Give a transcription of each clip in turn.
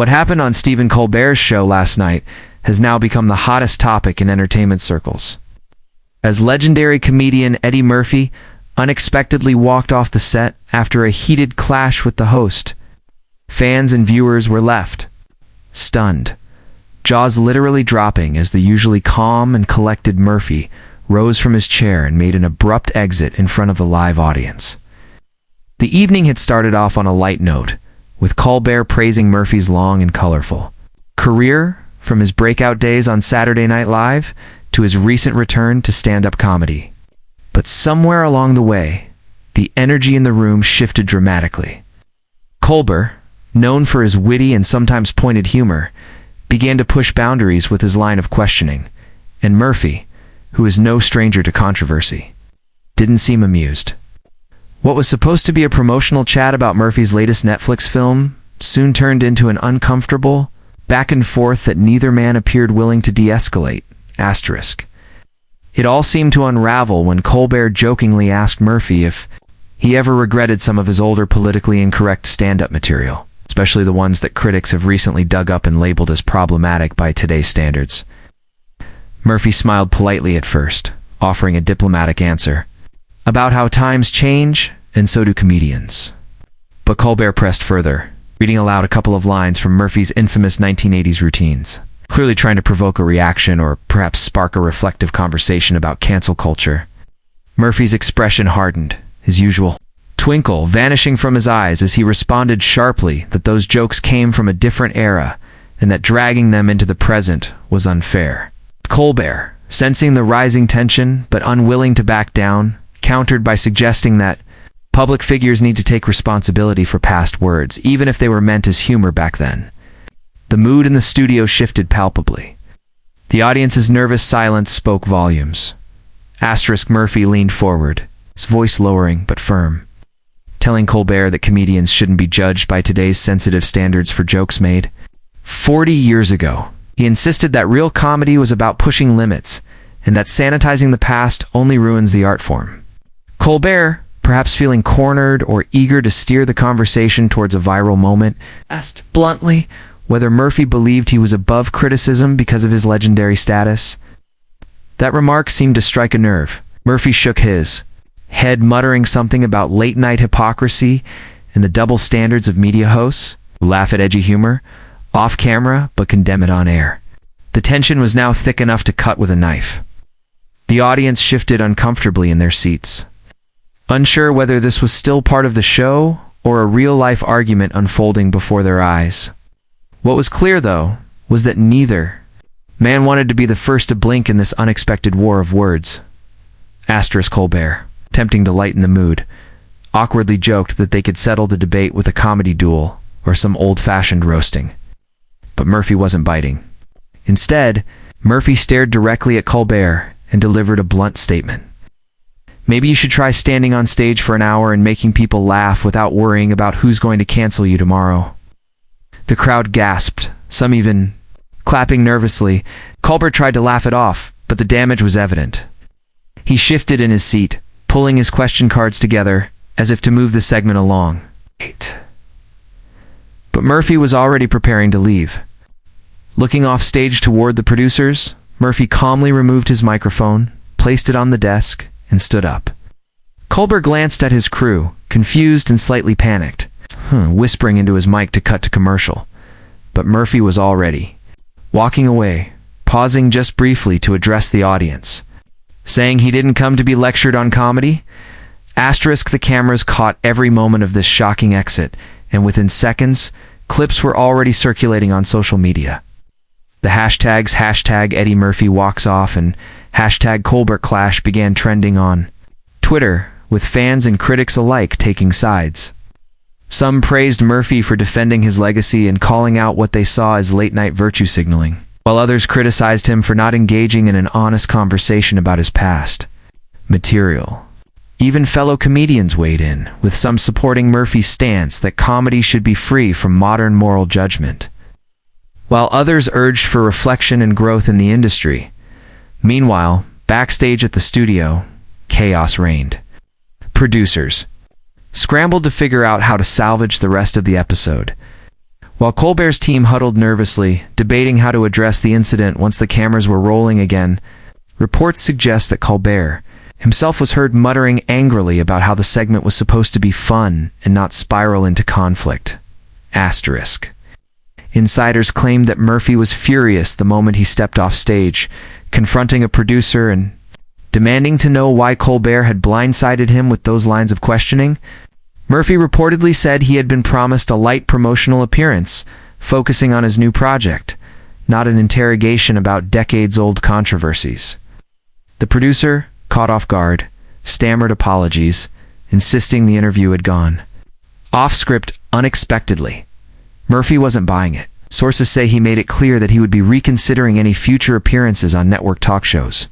What happened on Stephen Colbert's show last night has now become the hottest topic in entertainment circles. As legendary comedian Eddie Murphy unexpectedly walked off the set after a heated clash with the host, fans and viewers were left stunned, jaws literally dropping as the usually calm and collected Murphy rose from his chair and made an abrupt exit in front of the live audience. The evening had started off on a light note, with Colbert praising Murphy's long and colorful career, from his breakout days on Saturday Night Live to his recent return to stand-up comedy. But somewhere along the way, the energy in the room shifted dramatically. Colbert, known for his witty and sometimes pointed humor, began to push boundaries with his line of questioning, and Murphy, who is no stranger to controversy, didn't seem amused. What was supposed to be a promotional chat about Murphy's latest Netflix film soon turned into an uncomfortable back and forth that neither man appeared willing to de-escalate. It all seemed to unravel when Colbert jokingly asked Murphy if he ever regretted some of his older politically incorrect stand-up material, especially the ones that critics have recently dug up and labeled as problematic by today's standards. Murphy smiled politely at first, offering a diplomatic answer about how times change, and so do comedians. But Colbert pressed further, reading aloud a couple of lines from Murphy's infamous 1980s routines, clearly trying to provoke a reaction or perhaps spark a reflective conversation about cancel culture. Murphy's expression hardened, his usual twinkle vanishing from his eyes as he responded sharply that those jokes came from a different era and that dragging them into the present was unfair. Colbert, sensing the rising tension but unwilling to back down, countered by suggesting that public figures need to take responsibility for past words, even if they were meant as humor back then. The mood in the studio shifted palpably. The audience's nervous silence spoke volumes. Murphy leaned forward, his voice lowering but firm, telling Colbert that comedians shouldn't be judged by today's sensitive standards for jokes made 40 years ago. He insisted that real comedy was about pushing limits, and that sanitizing the past only ruins the art form. Colbert, perhaps feeling cornered or eager to steer the conversation towards a viral moment, asked bluntly whether Murphy believed he was above criticism because of his legendary status. That remark seemed to strike a nerve. Murphy shook his head, muttering something about late-night hypocrisy and the double standards of media hosts who laugh at edgy humor off-camera but condemn it on air. The tension was now thick enough to cut with a knife. The audience shifted uncomfortably in their seats, unsure whether this was still part of the show or a real-life argument unfolding before their eyes. What was clear, though, was that neither man wanted to be the first to blink in this unexpected war of words. Colbert, attempting to lighten the mood, awkwardly joked that they could settle the debate with a comedy duel or some old-fashioned roasting. But Murphy wasn't biting. Instead, Murphy stared directly at Colbert and delivered a blunt statement. Maybe you should try standing on stage for an hour and making people laugh without worrying about who's going to cancel you tomorrow. The crowd gasped, some even clapping nervously. Colbert tried to laugh it off, but the damage was evident. He shifted in his seat, pulling his question cards together as if to move the segment along. But Murphy was already preparing to leave. Looking off stage toward the producers, Murphy calmly removed his microphone, placed it on the desk, and stood up. Colbert glanced at his crew, confused and slightly panicked, whispering into his mic to cut to commercial. But Murphy was already walking away, pausing just briefly to address the audience, saying he didn't come to be lectured on comedy. The cameras caught every moment of this shocking exit, and within seconds, clips were already circulating on social media. The hashtags #Eddie Murphy walks off and #Colbert Clash began trending on Twitter, with fans and critics alike taking sides. Some praised Murphy for defending his legacy and calling out what they saw as late-night virtue signaling, while others criticized him for not engaging in an honest conversation about his past material. Even fellow comedians weighed in, with some supporting Murphy's stance that comedy should be free from modern moral judgment, while others urged for reflection and growth in the industry. Meanwhile, backstage at the studio, chaos reigned. Producers scrambled to figure out how to salvage the rest of the episode, While Colbert's team huddled nervously, debating how to address the incident once the cameras were rolling again, reports suggest that Colbert himself was heard muttering angrily about how the segment was supposed to be fun and not spiral into conflict. Asterisk. Insiders claimed that Murphy was furious the moment he stepped off stage, confronting a producer and demanding to know why Colbert had blindsided him with those lines of questioning. Murphy reportedly said he had been promised a light promotional appearance, focusing on his new project, not an interrogation about decades-old controversies. The producer, caught off guard, stammered apologies, insisting the interview had gone off-script unexpectedly. Murphy wasn't buying it. Sources say he made it clear that he would be reconsidering any future appearances on network talk shows.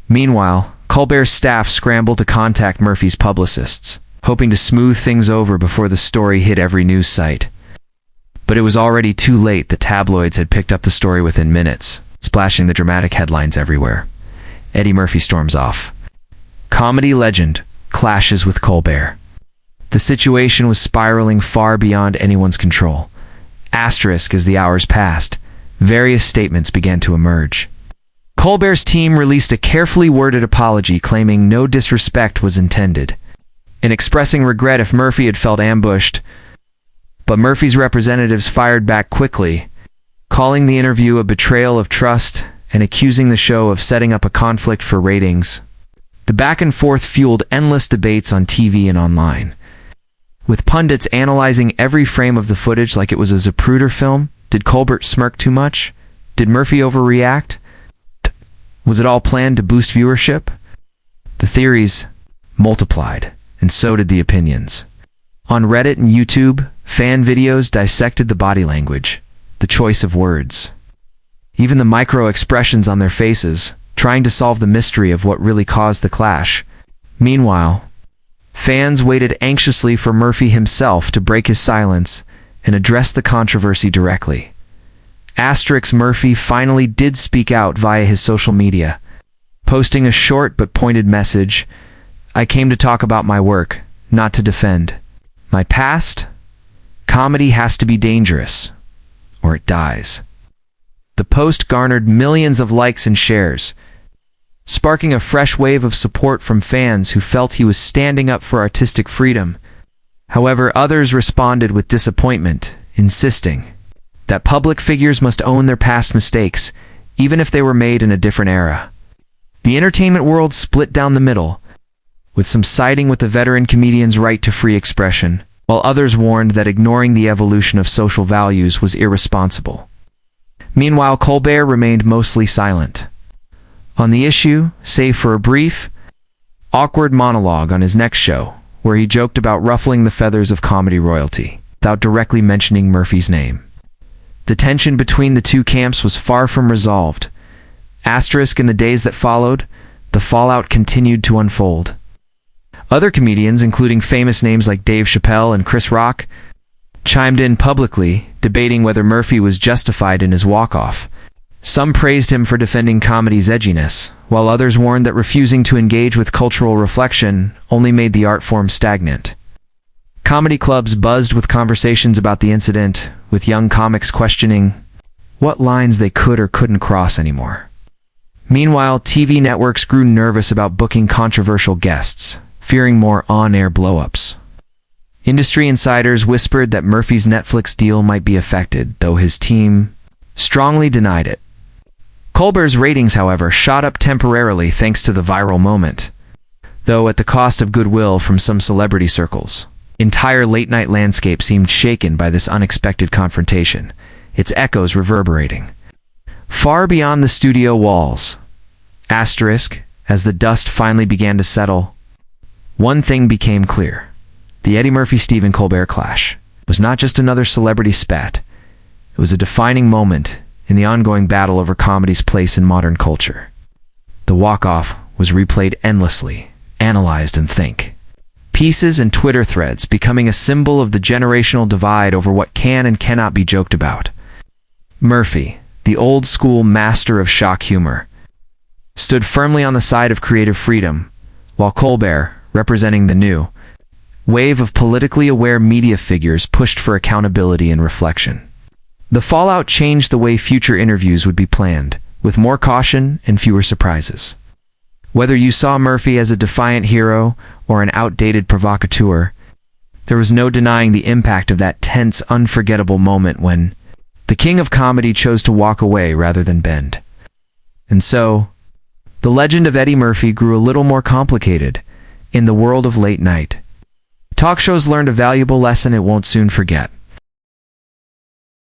Meanwhile, Colbert's staff scrambled to contact Murphy's publicists, hoping to smooth things over before the story hit every news site. But it was already too late. The tabloids had picked up the story within minutes, splashing the dramatic headlines everywhere. Eddie Murphy storms off. Comedy legend clashes with Colbert. The situation was spiraling far beyond anyone's control. Asterisk as the hours passed, various statements began to emerge. Colbert's team released a carefully worded apology claiming no disrespect was intended, and expressing regret if Murphy had felt ambushed. But Murphy's representatives fired back quickly, calling the interview a betrayal of trust and accusing the show of setting up a conflict for ratings. The back and forth fueled endless debates on TV and online, with pundits analyzing every frame of the footage like it was a Zapruder film. Did Colbert smirk too much? Did Murphy overreact? Was it all planned to boost viewership? The theories multiplied, and so did the opinions. On Reddit and YouTube, fan videos dissected the body language, the choice of words, even the micro-expressions on their faces, trying to solve the mystery of what really caused the clash. Meanwhile, fans waited anxiously for Murphy himself to break his silence and address the controversy directly. Asterisk Murphy finally did speak out via his social media, posting a short but pointed message. "I came to talk about my work, not to defend my past. Comedy has to be dangerous, or it dies." The post garnered millions of likes and shares, sparking a fresh wave of support from fans who felt he was standing up for artistic freedom. However, others responded with disappointment, insisting that public figures must own their past mistakes, even if they were made in a different era. The entertainment world split down the middle, with some siding with the veteran comedian's right to free expression, while others warned that ignoring the evolution of social values was irresponsible. Meanwhile, Colbert remained mostly silent on the issue, save for a brief, awkward monologue on his next show, where he joked about ruffling the feathers of comedy royalty, without directly mentioning Murphy's name. The tension between the two camps was far from resolved. Asterisk in the days that followed, the fallout continued to unfold. Other comedians, including famous names like Dave Chappelle and Chris Rock, chimed in publicly, debating whether Murphy was justified in his walk-off. Some praised him for defending comedy's edginess, while others warned that refusing to engage with cultural reflection only made the art form stagnant. Comedy clubs buzzed with conversations about the incident, with young comics questioning what lines they could or couldn't cross anymore. Meanwhile, TV networks grew nervous about booking controversial guests, fearing more on-air blow-ups. Industry insiders whispered that Murphy's Netflix deal might be affected, though his team strongly denied it. Colbert's ratings, however, shot up temporarily thanks to the viral moment, though at the cost of goodwill from some celebrity circles. Entire late-night landscape seemed shaken by this unexpected confrontation, its echoes reverberating far beyond the studio walls. Asterisk, as the dust finally began to settle, one thing became clear. The Eddie Murphy-Stephen Colbert clash was not just another celebrity spat. It was a defining moment in the ongoing battle over comedy's place in modern culture. The walk-off was replayed endlessly, analyzed and think. Pieces and Twitter threads becoming a symbol of the generational divide over what can and cannot be joked about. Murphy, the old-school master of shock humor, stood firmly on the side of creative freedom, while Colbert, representing the new wave of politically aware media figures, pushed for accountability and reflection. The fallout changed the way future interviews would be planned, with more caution and fewer surprises. Whether you saw Murphy as a defiant hero or an outdated provocateur, there was no denying the impact of that tense, unforgettable moment when the king of comedy chose to walk away rather than bend. And so, the legend of Eddie Murphy grew a little more complicated in the world of late night talk shows. Learned a valuable lesson it won't soon forget.